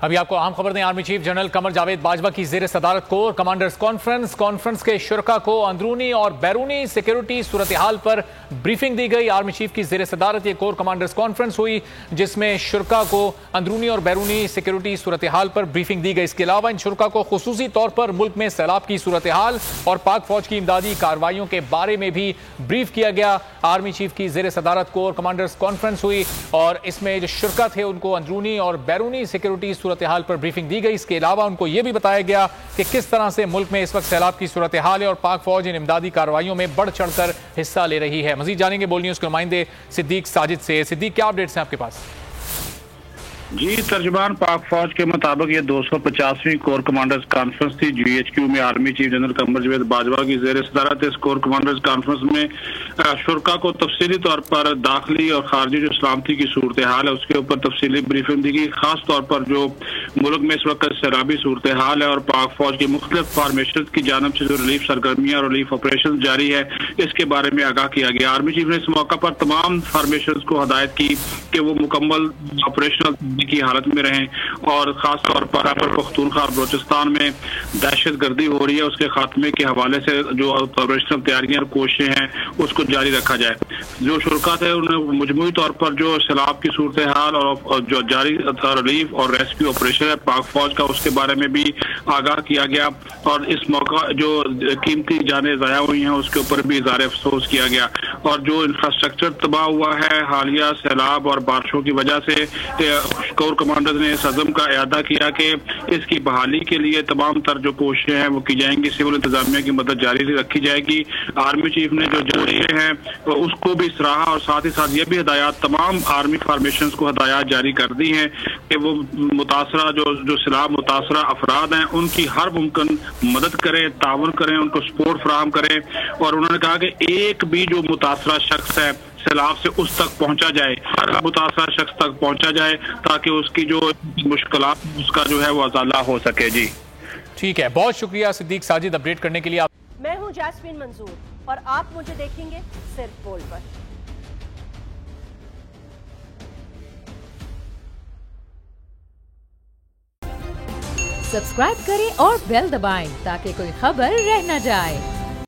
ابھی آپ کو اہم خبر دیں۔ Army chief general Qamar Javed Bajwa کی زیر صدارت کور کمانڈرز کانفرنس کے شرکاء کو اندرونی اور بیرونی سیکیورٹی صورتحال پر بریفنگ دی گئی۔ آرمی چیف کی زیر صدارت یہ کور کمانڈرز کانفرنس ہوئی جس میں شرکاء کو اندرونی اور بیرونی سیکیورٹی صورتحال پر بریفنگ دی گئی۔ اس کے علاوہ ان شرکاء کو خصوصی طور پر ملک میں سیلاب کی صورتحال اور پاک فوج کی امدادی کارروائیوں کے بارے میں بھی بریف کیا گیا۔ آرمی چیف کی زیر صدارت کور کمانڈرز کانفرنس ہوئی اور اس میں جو شرکاء تھے ان کو اندرونی اور بیرونی سیکیورٹی صورتحال پر بریفنگ دی گئی۔ اس کے علاوہ ان کو یہ بھی بتایا گیا کہ کس طرح سے ملک میں اس وقت سیلاب کی صورتحال ہے اور پاک فوج ان امدادی کارروائیوں میں بڑھ چڑھ کر حصہ لے رہی ہے۔ مزید جانیں گے بول نیوز کے نمائندے صدیق ساجد سے۔ صدیق، کیا اپڈیٹس ہیں آپ کے پاس؟ جی، ترجمان پاک فوج کے مطابق یہ 250ویں کور کمانڈرز کانفرنس تھی۔ جی ایچ کیو میں army chief general Qamar Javed Bajwa کی زیر صدارت اس کور کمانڈرز کانفرنس میں شرکاء کو تفصیلی طور پر داخلی اور خارجی جو سلامتی کی صورتحال ہے اس کے اوپر تفصیلی بریفنگ دی گئی، خاص طور پر جو ملک میں اس وقت سیلابی صورتحال ہے اور پاک فوج کی مختلف فارمیشنز کی جانب سے جو ریلیف سرگرمیاں اور ریلیف آپریشن جاری ہے اس کے بارے میں آگاہ کیا گیا۔ آرمی چیف نے اس موقع پر تمام فارمیشنز کو ہدایت کی کہ وہ مکمل آپریشنل کی حالت میں رہیں اور خاص طور پر پختونخوا اور بلوچستان میں دہشت گردی ہو رہی ہے اس کے خاتمے کے حوالے سے جو آپریشنل تیاریاں اور کوششیں ہیں اس کو جاری رکھا جائے۔ جو شرکاء تھے انہوں نے مجموعی طور پر جو سیلاب کی صورتحال اور جو جاری ریلیف اور ریسکیو آپریشن ہے پاک فوج کا اس کے بارے میں بھی آگاہ کیا گیا اور اس موقع جو قیمتی جانیں ضائع ہوئی ہیں اس کے اوپر بھی اظہار افسوس کیا گیا۔ اور جو انفراسٹرکچر تباہ ہوا ہے حالیہ سیلاب اور بارشوں کی وجہ سے، کور کمانڈرز نے اس عزم کا اعادہ کیا کہ اس کی بحالی کے لیے تمام تر جو کوششیں ہیں وہ کی جائیں گی، سول انتظامیہ کی مدد جاری رکھی جائے گی۔ آرمی چیف نے جو جاری ہیں اس کو بھی سراہا اور ساتھ ہی ساتھ یہ بھی ہدایات تمام آرمی فارمیشنز کو ہدایات جاری کر دی ہیں کہ وہ متاثرہ جو سیلاب متاثرہ افراد ہیں ان کی ہر ممکن مدد کریں، تعاون کریں، ان کو سپورٹ فراہم کریں۔ اور انہوں نے کہا کہ ایک بھی جو متاثرہ شخص ہے سیلاب سے اس تک پہنچا جائے، ہر متاثرہ شخص تک پہنچا جائے تاکہ اس کی جو مشکلات اس کا جو ہے وہ ازالہ ہو سکے۔ جی ٹھیک ہے، بہت شکریہ صدیق ساجد اپڈیٹ کرنے کے لیے۔ میں ہوں جاسمین منظور اور آپ مجھے دیکھیں گے صرف بول پر۔ سبسکرائب کریں اور بیل دبائیں تاکہ کوئی خبر رہ نہ جائے۔